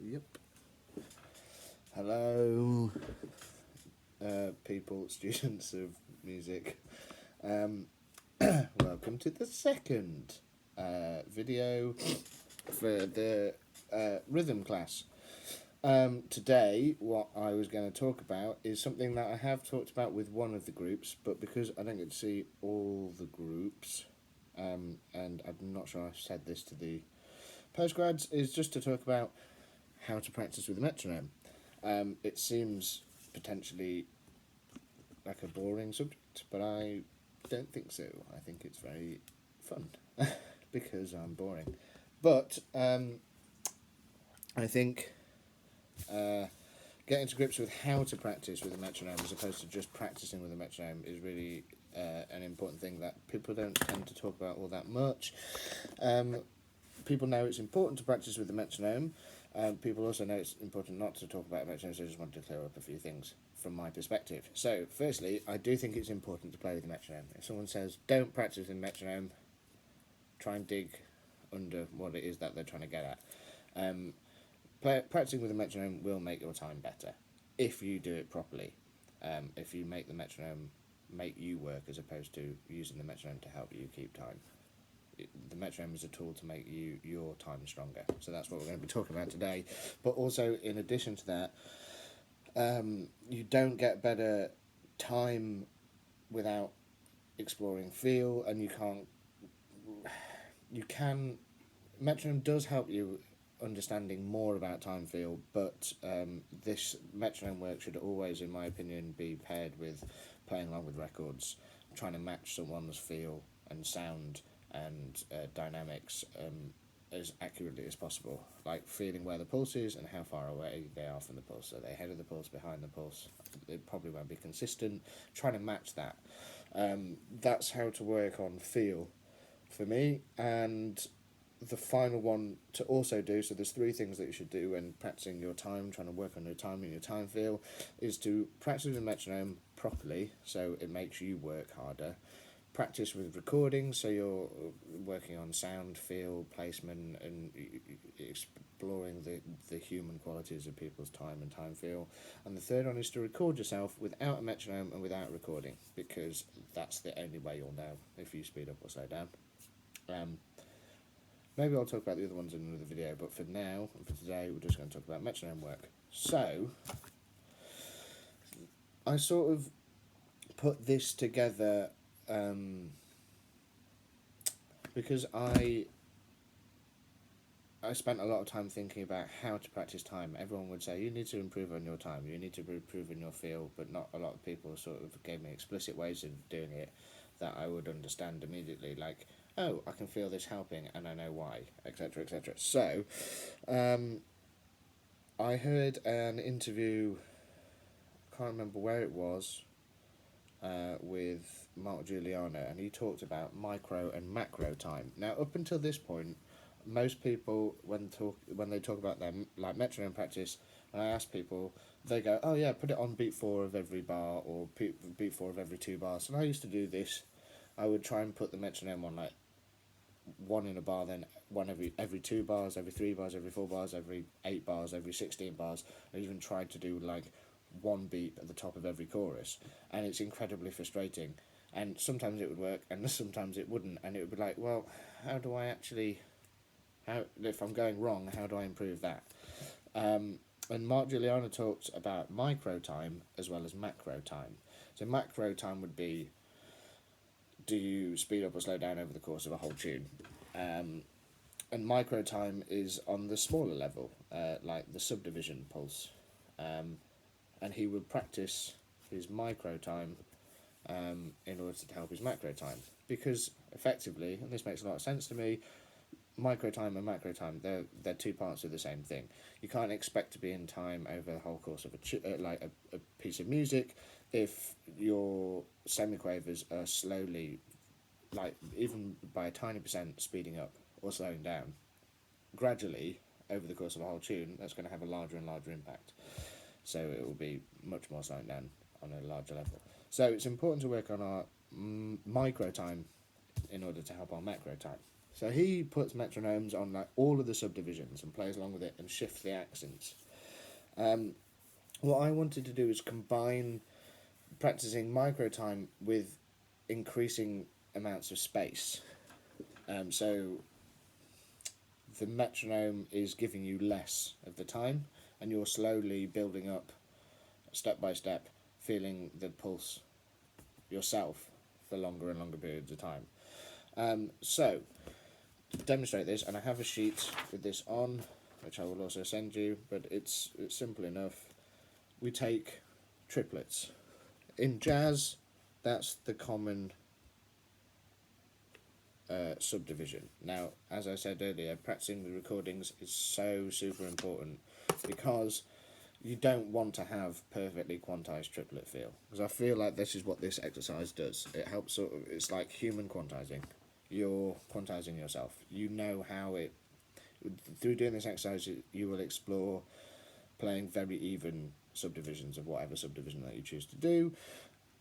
Yep. Hello, people, students of music. Welcome to the second video for the rhythm class. Today, what I was going to talk about is something that I have talked about with one of the groups, but because I don't get to see all the groups, and I'm not sure I've said this to the postgrads, is just to talk about how to practice with a metronome. It seems potentially like a boring subject, but I don't think so. I think it's very fun because I'm boring. But I think getting to grips with how to practice with a metronome as opposed to just practicing with a metronome is really an important thing that people don't tend to talk about all that much. People know it's important to practice with the metronome. People also know it's important not to talk about metronome, so I just wanted to clear up a few things from my perspective. So, firstly, I do think it's important to play with the metronome. If someone says, don't practice with metronome, try and dig under what it is that they're trying to get at. Practicing with a metronome will make your time better, if you do it properly. If you make the metronome make you work as opposed to using the metronome to help you keep time. The metronome is a tool to make your time stronger. So that's what we're going to be talking about today. But also, in addition to that, you don't get better time without exploring feel, and you can. Metronome does help you understanding more about time feel, but this metronome work should always, in my opinion, be paired with playing along with records, trying to match someone's feel and sound and dynamics as accurately as possible, like feeling where the pulse is and how far away they are from the pulse. So they're ahead of the pulse, behind the pulse. It probably won't be consistent. Trying to match that. That's how to work on feel for me. And the final one to also do, so there's three things that you should do when practicing your time, trying to work on your time and your time feel, is to practice with a metronome properly so it makes you work harder. Practice with recording, so you're working on sound, feel, placement, and exploring the human qualities of people's time and time feel. And the third one is to record yourself without a metronome and without recording, because that's the only way you'll know if you speed up or slow down. Maybe I'll talk about the other ones in another video, but for now, for today, we're just going to talk about metronome work. So, I sort of put this together because I spent a lot of time thinking about how to practice time. Everyone would say, you need to improve on your time, you need to improve on your feel, but not a lot of people sort of gave me explicit ways of doing it that I would understand immediately, like, oh, I can feel this helping and I know why, etc., etc. So, I heard an interview, I can't remember where it was, with Mark Juliana, and he talked about micro and macro time. Now, up until this point, most people, when they talk about their like metronome practice, when I ask people, they go, oh yeah, put it on beat 4 of every bar, or beat 4 of every 2 bars. And I used to do this. I would try and put the metronome on like one in a bar, then one every 2 bars, every 3 bars, every 4 bars, every 8 bars, every 16 bars. I even tried to do like one beat at the top of every chorus, and it's incredibly frustrating. And sometimes it would work, and sometimes it wouldn't, and it would be like, well, how do I actually, if I'm going wrong, how do I improve that? And Mark Juliana talked about micro time as well as macro time. So macro time would be, do you speed up or slow down over the course of a whole tune? And micro time is on the smaller level, like the subdivision pulse. And he would practice his micro time in order to help his macro time. Because effectively, and this makes a lot of sense to me, micro time and macro time, they're 2 parts of the same thing. You can't expect to be in time over the whole course of a piece of music if your semiquavers are slowly, like even by a tiny percent, speeding up or slowing down. Gradually, over the course of a whole tune, that's going to have a larger and larger impact. So it will be much more slowing down on a larger level. So it's important to work on our micro time in order to help our macro time. So he puts metronomes on like all of the subdivisions and plays along with it and shifts the accents. What I wanted to do is combine practicing micro time with increasing amounts of space. So the metronome is giving you less of the time, and you're slowly building up, step by step, feeling the pulse yourself for longer and longer periods of time. So, to demonstrate this, and I have a sheet with this on, which I will also send you, but it's simple enough. We take triplets. In jazz, that's the common subdivision. Now, as I said earlier, practicing the recordings is so super important because you don't want to have perfectly quantized triplet feel, because I feel like this is what this exercise does. It helps sort of, it's like human quantizing. You're quantizing yourself. You know how it, through doing this exercise, you will explore playing very even subdivisions of whatever subdivision that you choose to do.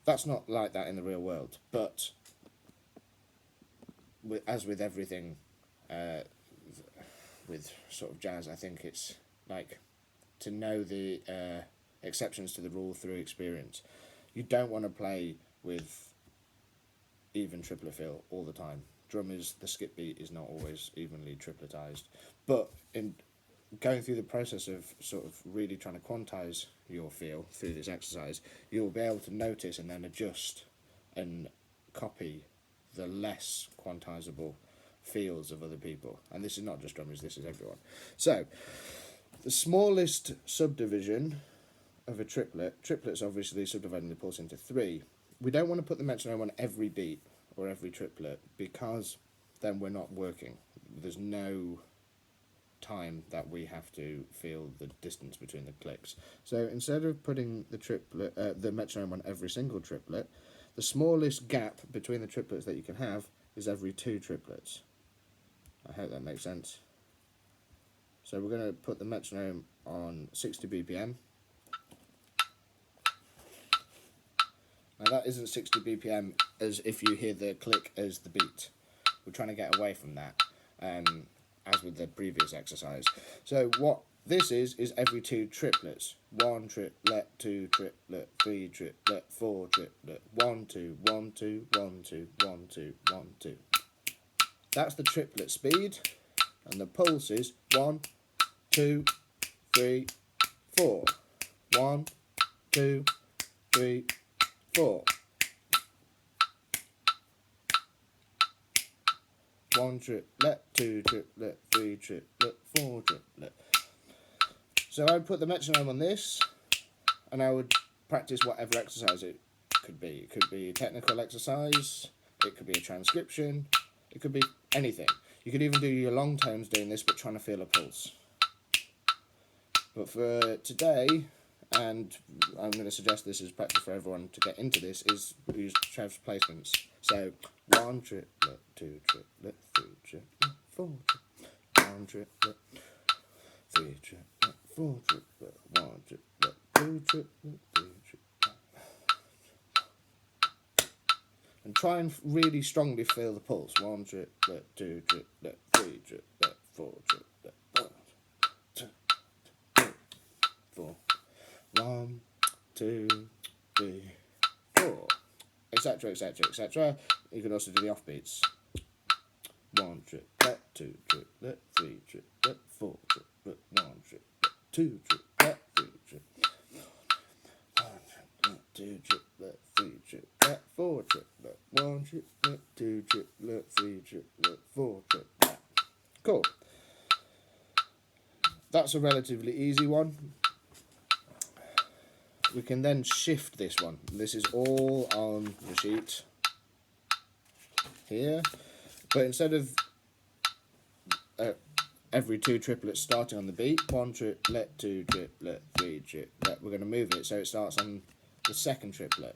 That's not like that in the real world, but as with everything, with sort of jazz, I think it's like to know the exceptions to the rule through experience. You don't want to play with even triplet feel all the time. Drummers, the skip beat is not always evenly tripletized, but in going through the process of sort of really trying to quantize your feel through this exercise, you'll be able to notice and then adjust and copy the less quantizable feels of other people. And this is not just drummers, this is everyone. So, the smallest subdivision of a triplet, triplets obviously subdividing the pulse into 3. We don't want to put the metronome on every beat or every triplet because then we're not working. There's no time that we have to feel the distance between the clicks. So instead of putting the triplet, the metronome on every single triplet, the smallest gap between the triplets that you can have is every 2 triplets. I hope that makes sense. So we're going to put the metronome on 60 BPM. Now that isn't 60 BPM as if you hear the click as the beat. We're trying to get away from that, as with the previous exercise. So what this is every 2 triplets. 1 triplet, 2 triplet, 3 triplet, 4 triplet, 1 2 1 2 1 2 1 2 1 2. That's the triplet speed, and the pulse is 1 2 3 4. 1 2 3 4. 1 triplet, 2 triplet, 3 triplet, 4 triplet. So I would put the metronome on this, and I would practice whatever exercise it could be. It could be a technical exercise, it could be a transcription, it could be anything. You could even do your long tones doing this, but trying to feel a pulse. But for today, and I'm going to suggest this as practice for everyone to get into this, is use Trev's placements. So 1 triplet, 2 triplet, 3 triplet, 4 triplet, 1 triplet, 3 triplet, 4 triplet, 1 triplet, 2 triplet, 3 triplet. And try and really strongly feel the pulse. 1 triplet, 2 triplet, 3 triplet, 4 triplet, 1 2 4. 1 2 3 4, etc, etc, etc. You can also do the offbeats. 1 triplet, 2 triplet, 3 triplet, 4 triplet, 1 triplet, 2 triplet, 3 triplet, 1 triplet, 2 triplet, 3 triplet, 4 triplet, 1 triplet, 2 triplet, 3 triplet, 4 triplet. Cool. That's a relatively easy one. We can then shift this one. This is all on the sheet here, but instead of every 2 triplets starting on the beat, 1 triplet, 2 triplet, 3 triplet, we're going to move it so it starts on the second triplet.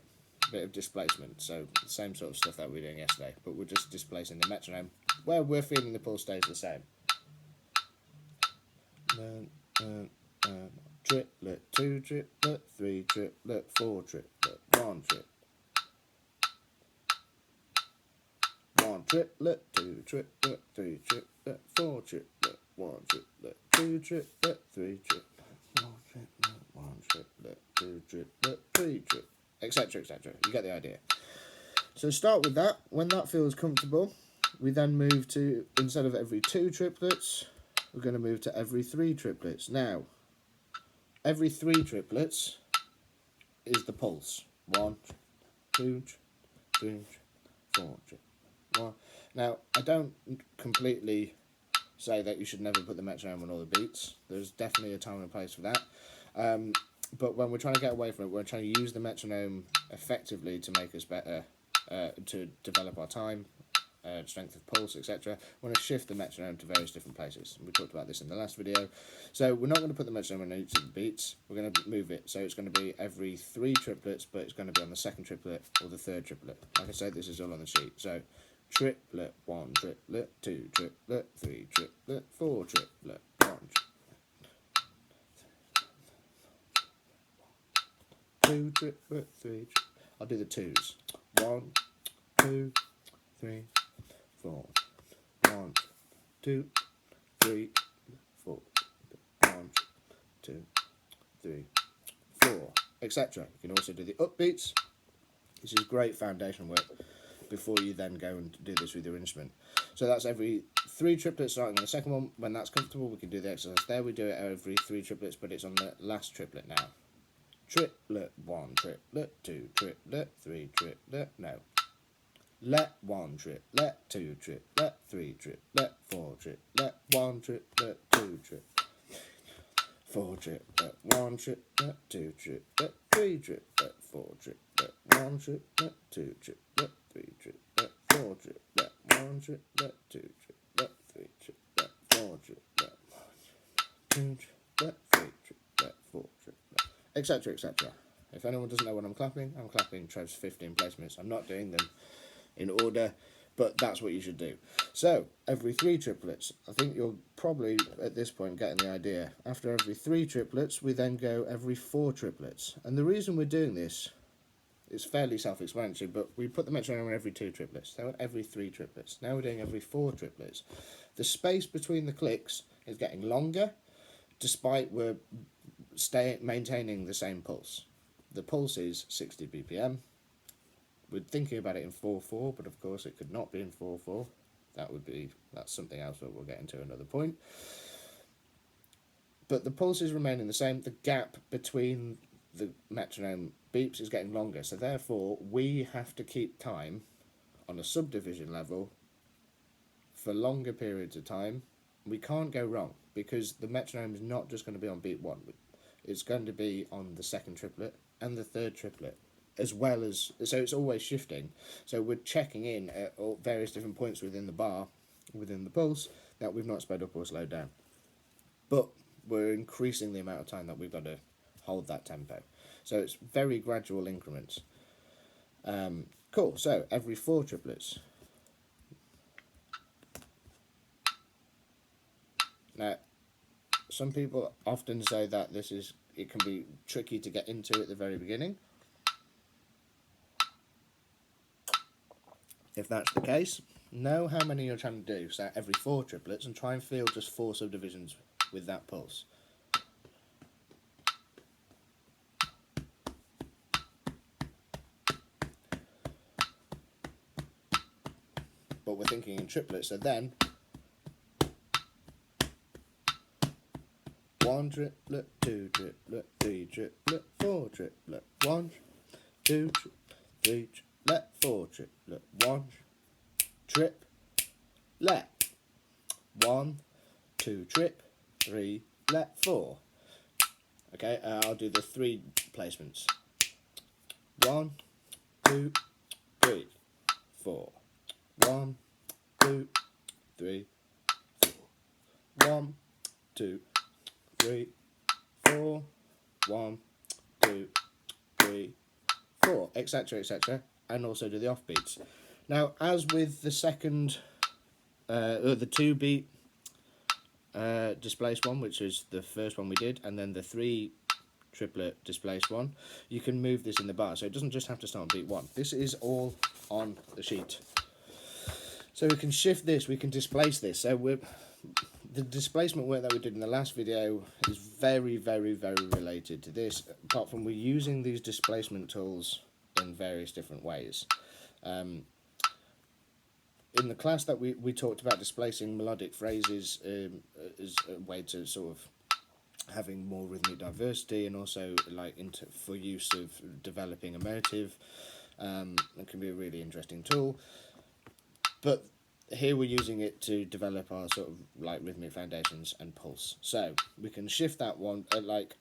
A bit of displacement, so the same sort of stuff that we were doing yesterday, but we're just displacing the metronome where we're feeling the pulse stays the same. Triplet, 2 triplet, 3 triplet, 4 triplet, 1 triplet, 1 triplet, 2 triplet, 3 triplet, 4 triplet, 1 triplet, 2 triplet, 3 triplet, 1 triplet, 1 triplet, 2 triplet, 3 triplet, etc, etc. You get the idea. So start with that. When that feels comfortable, we then move to, instead of every 2 triplets, we're going to move to every 3 triplets. Now, every 3 triplets is the pulse. 1, 2, 3, 4, 1. Now, I don't completely say that you should never put the metronome on all the beats. There's definitely a time and a place for that. But when we're trying to get away from it, we're trying to use the metronome effectively to make us better, to develop our time, strength of pulse, etc. We want to shift the metronome to various different places. We talked about this in the last video. So we're not going to put the metronome on each of the beats. We're going to move it. So it's going to be every 3 triplets, but it's going to be on the 2nd triplet or the 3rd triplet. Like I said, this is all on the sheet. So triplet, 1 triplet, 2 triplet, 3 triplet, 4 triplet, 1 triplet, 2 triplet, 3 triplet. I'll do the 2s. 1, 2, 3, 4. 1, 2, 3, 4. 1, 2, 3, 4, etc. You can also do the upbeats. This is great foundation work before you then go and do this with your instrument. So that's every 3 triplets starting on the 2nd one. When that's comfortable, we can do the exercise there. We do it every 3 triplets, but it's on the last triplet now. Triplet, 1 triplet, 2 triplet, 3 triplet, no. Let, 1 triplet, 2 triplet, 3 triplet, 4 triplet, 1 triplet, 2 triplet, 4 triplet, 1 triplet, 2 triplet, 3 triplet, 4 triplet, 1 triplet, 2 triplet, 3 triplet, 4 triplet, 1 triplet, 2 triplet, 3 triplet, 4 triplet, 2 triplet, 3 triplet, 4 triplet, etc, etc. If anyone doesn't know what I'm clapping Trev's 15 placements. I'm not doing them in order, but that's what you should do. So every 3 triplets, I think you're probably at this point getting the idea. After every 3 triplets, we then go every 4 triplets. And the reason we're doing this is fairly self-explanatory, but we put the metronome on every 2 triplets, then every 3 triplets. Now we're doing every 4 triplets. The space between the clicks is getting longer, despite we're maintaining the same pulse. The pulse is 60 BPM. We're thinking about it in 4/4, but of course it could not be in 4/4. That's something else that we'll get into another point. But the pulses remaining the same. The gap between the metronome beeps is getting longer, so therefore we have to keep time on a subdivision level for longer periods of time. We can't go wrong, because the metronome is not just going to be on beat 1. It's going to be on the 2nd triplet and the 3rd triplet, as well as, so it's always shifting. So we're checking in at all various different points within the bar, within the pulse, that we've not sped up or slowed down. But we're increasing the amount of time that we've got to hold that tempo. So it's very gradual increments. Cool, so every 4 triplets. Now, some people often say that it can be tricky to get into at the very beginning. If that's the case, know how many you're trying to do. So every 4 triplets, and try and feel just 4 subdivisions with that pulse. But we're thinking in triplets, so then 1 triplet, 2 triplet, 3 triplet, 4 triplet, 1, 2, 3 triplet, 4 triplet, 1 trip, let, 1, 2 trip, 3, let, 4. Okay, I'll do the 3 placements. 1, 2, 3, 4. 1, 2, 3, 4. 1, 2, 3, 4. 1, 2, 3, 4, etc, etc, and also do the offbeats. Now, as with the second, the 2 beat displaced one, which is the first one we did, and then the 3 triplet displaced one, you can move this in the bar, so it doesn't just have to start on beat 1. This is all on the sheet. So we can shift this, we can displace this. So the displacement work that we did in the last video is very, very, very related to this, apart from we're using these displacement tools in various different ways. In the class that we talked about displacing melodic phrases as a way to sort of having more rhythmic diversity, and also like for use of developing a motive. It can be a really interesting tool. But here we're using it to develop our sort of like rhythmic foundations and pulse. So we can shift that one like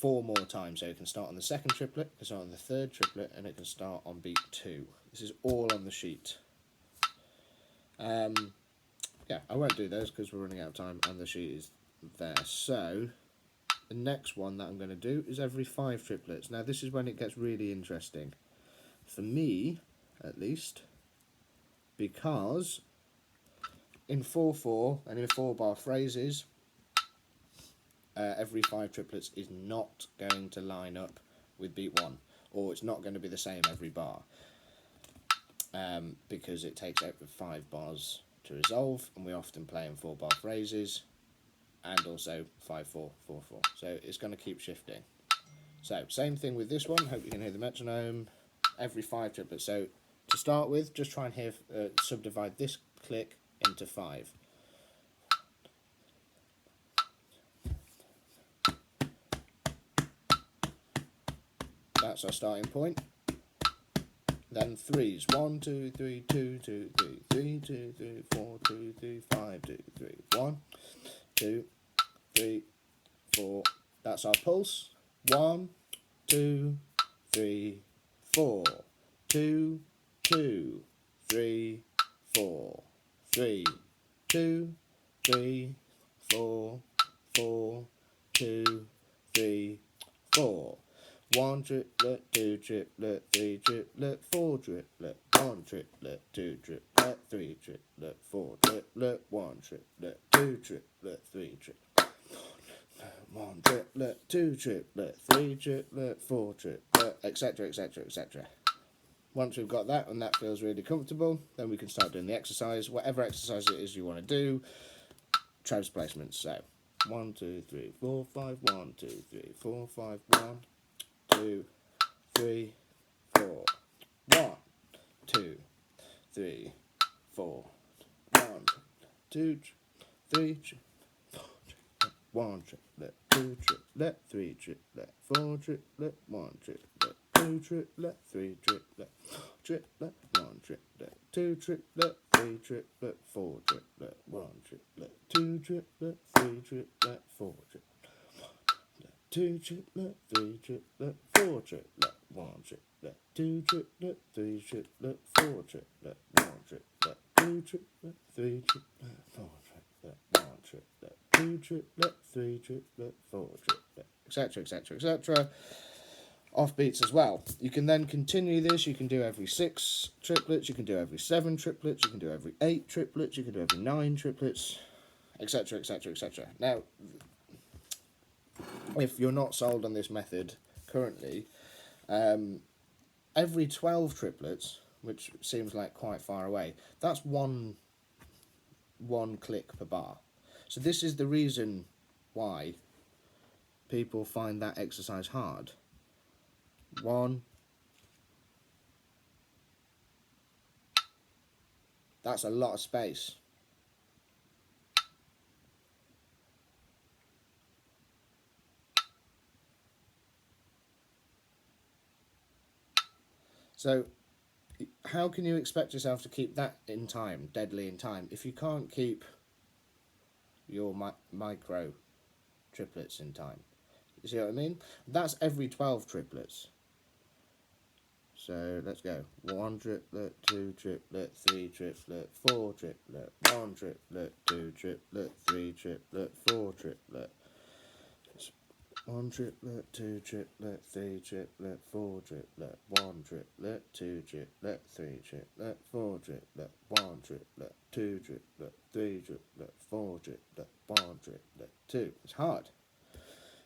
4 more times. So it can start on the second triplet, it can start on the third triplet, and it can start on beat 2. This is all on the sheet. Yeah, I won't do those because we're running out of time and the sheet is there. So the next one that I'm going to do is every 5 triplets. Now this is when it gets really interesting. For me, at least, because in 4/4 and in 4-bar phrases, every 5 triplets is not going to line up with beat 1, or it's not going to be the same every bar, because it takes over 5 bars to resolve, and we often play in 4-bar phrases, and also 5/4, 4/4. So it's going to keep shifting. So same thing with this one. Hope you can hear the metronome. Every 5 triplets. So to start with, just try and hear subdivide this click into 5. That's our starting point. Then 3s. 1, 2, 3, 2, 2, 3, 3, 2, 3, 4, 2, 3, 5, 2, 3, 1, 2, 3, 4. That's our pulse. 1, 2, 3, 4. 2, 2, 3, 4. 3, 2, 3, 4, 4, 2, 3, 4. 1 triplet, 2 triplet, 3 triplet, 4 triplet, 1 triplet, 2 triplet, 3 triplet, 4 triplet, 1 triplet, 2 triplet, 3 triplet, 1 triplet, 2 triplet, 3 triplet, 4 triplet, etc, etc, etc. Once we've got that and that feels really comfortable, then we can start doing the exercise, whatever exercise it is you want to do. Trace placements. So 1, 2, 3, 4, 5, 1, 2, 3, 4, 5, 1, 2, 3, 4, 1, 2, 3, 4, 1, 2, 3, 1 triplet, 2 triplet, 3 triplet, 4 triplet, 1 triplet, 2 triplet, 3 triplet, triplet, 1 triplet, 2 triplet, 3 triplet, 4 triplet, 1 triplet, 2 triplet, 3 triplet, 4 triplet, 2 triplet, 3 triplet, 4 triplet, 1 triplet, 2 triplet, 3 triplet, 4 triplet, 1 triplet, 2 triplet, 3 triplet, 4 triplet, 1 triplet, 2 triplet, 3 triplet, 4 triplet, etc, etc, etc. Off beats as well. You can then continue this. You can do every 6 triplets, you can do every 7 triplets, you can do every 8 triplets, you can do every 9 triplets, etc, etc, etc. Now, if you're not sold on this method currently, every 12 triplets, which seems like quite far away, that's one click per bar. So this is the reason why people find that exercise hard. 1, that's a lot of space. So how can you expect yourself to keep that in time, deadly in time, if you can't keep your micro triplets in time? You see what I mean? That's every 12 triplets. So let's go. 1 triplet, 2 triplet, 3 triplet, 4 triplet, 1 triplet, 2 triplet, 3 triplet, 4 triplet. 1 triplet, 2 triplet, 3 triplet, 4 triplet, 1 triplet, 2 triplet, 3 triplet, 4 triplet, 1 triplet, 2 triplet, 3 triplet, 4 triplet, 1 triplet, 2. It's hard.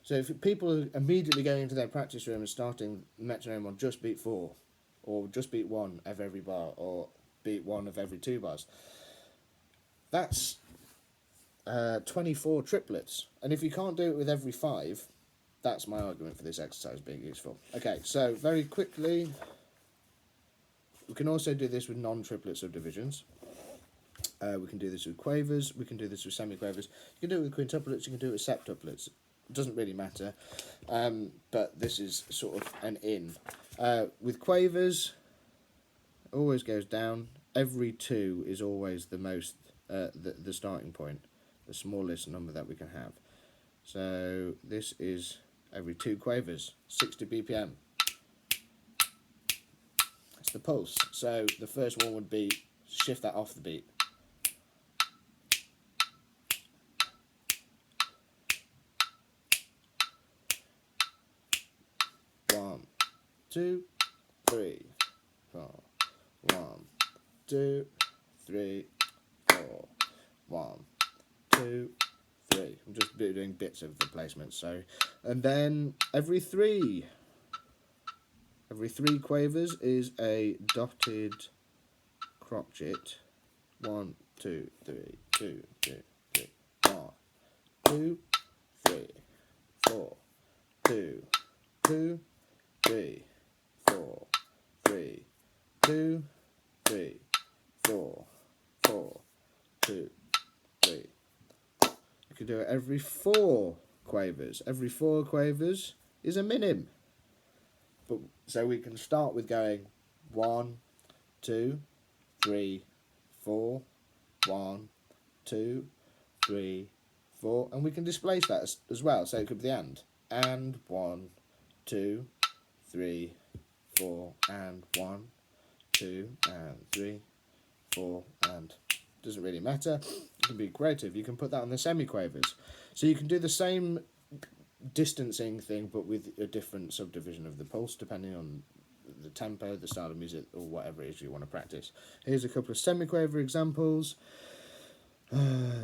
So if people are immediately going into their practice room and starting metronome on just beat 4, or just beat 1 of every bar, or beat 1 of every 2 bars, That's 24 triplets. And if you can't do it with every 5, that's my argument for this exercise being useful. Okay, so very quickly, we can also do this with non-triplet subdivisions. We can do this with quavers, we can do this with semiquavers. You can do it with quintuplets, you can do it with septuplets. It doesn't really matter, but this is sort of an in. With quavers, it always goes down. Every 2 is always the most, the starting point, the smallest number that we can have. So this is every 2 quavers, 60 BPM. That's the pulse. So the first one would be shift that off the beat. One, 2, 3, 4. 1, 2, 3, 4. 1, 2, 3. I'm just doing bits of the placement, so. And then every 3 quavers is a dotted crotchet. 1, 2, 3, 2, 2, 3, 1, 2, 3, 4, 2, 2, 3, 4, 3, 2, 3, 4, 4, 2, 3. You can do it every 4 quavers. Every 4 quavers is a minim. But so we can start with going 1, 2, 3, 4, 1, 2, 3, 4, and we can displace that as well. So it could be the and 1, 2, 3, 4, and 1, 2, and 3, 4, and doesn't really matter. You can be creative. You can put that on the semiquavers. So you can do the same distancing thing, but with a different subdivision of the pulse, depending on the tempo, the style of music, or whatever it is you want to practice. Here's a couple of semiquaver examples.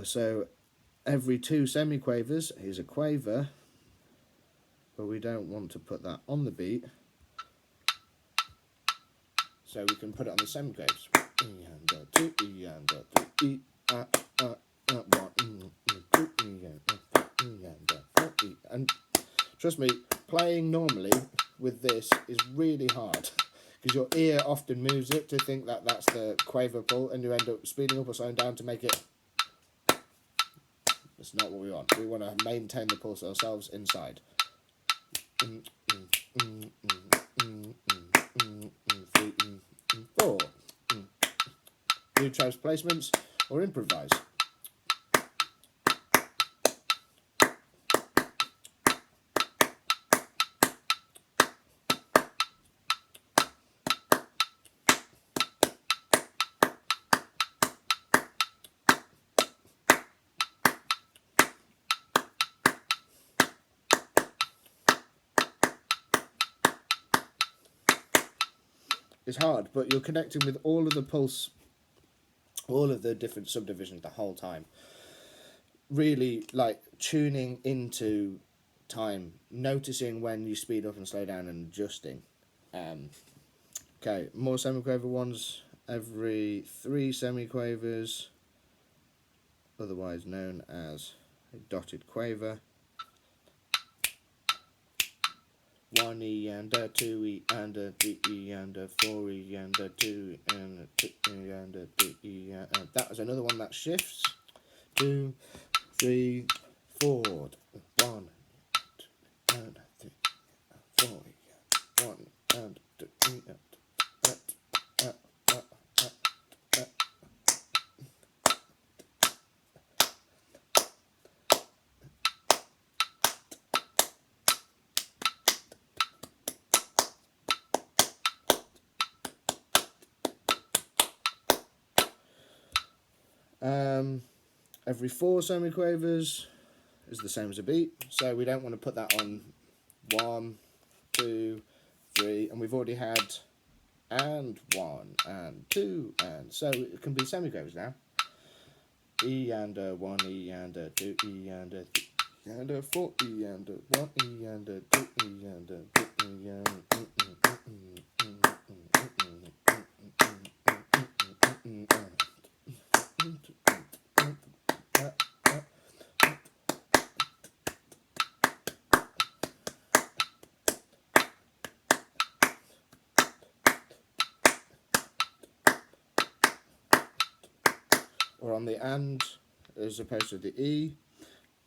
So every 2 semiquavers is a quaver, but we don't want to put that on the beat. So we can put it on the semiquavers. And trust me, playing normally with this is really hard because your ear often moves it to think that that's the quaver pull, and you end up speeding up or slowing down to make it. That's not what we want. We want to maintain the pulse ourselves inside. 3, 4. Do choice placements or improvise. It's hard, but you're connecting with all of the pulse, all of the different subdivisions the whole time. Really, like, tuning into time, noticing when you speed up and slow down and adjusting. Okay, more semiquaver ones. Every 3 semiquavers, otherwise known as a dotted quaver. 1 E and a 2 E and a 3 E and a 4 E and a 2 E and a 2 E and a 3 E and that was another one that shifts. 2, 3, 4. 1 and 3, 4 E, 1 and 2 E and every 4 semiquavers is the same as a beat, so we don't want to put that on 1, 2, 3, and we've already had and 1 and 2, and so it can be semiquavers now. E and a 1 E and a 2 E and a 3 and a 4 E and a 1 E and a 2 E and a 3 E and or on the and as opposed to the E,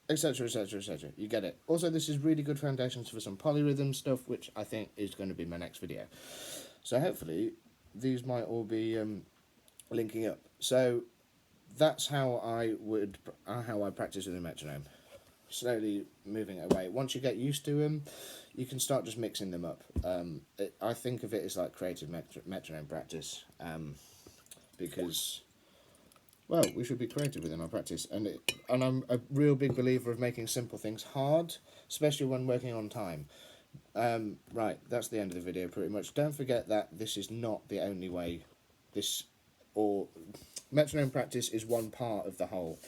etc, etc, etc. You get it. Also, this is really good foundations for some polyrhythm stuff, which I think is going to be my next video. So hopefully these might all be linking up. So that's how I practice with a metronome. Slowly moving it away. Once you get used to them, you can start just mixing them up. I think of it as like creative metronome practice, because, well, we should be creative within our practice, and I'm a real big believer of making simple things hard, especially when working on time. Right, that's the end of the video pretty much. Don't forget that this is not the only way. Metronome practice is one part of the whole.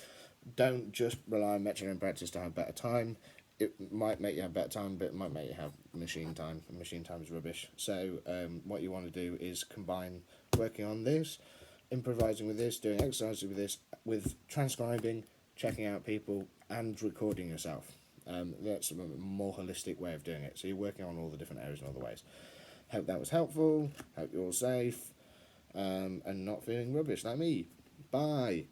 Don't just rely on metronome practice to have better time. It might make you have better time, but it might make you have machine time. And machine time is rubbish. So what you want to do is combine working on this, improvising with this, doing exercises with this, with transcribing, checking out people, and recording yourself. That's a more holistic way of doing it. So you're working on all the different areas and all the ways. Hope that was helpful. Hope you're all safe, and not feeling rubbish like me. Bye.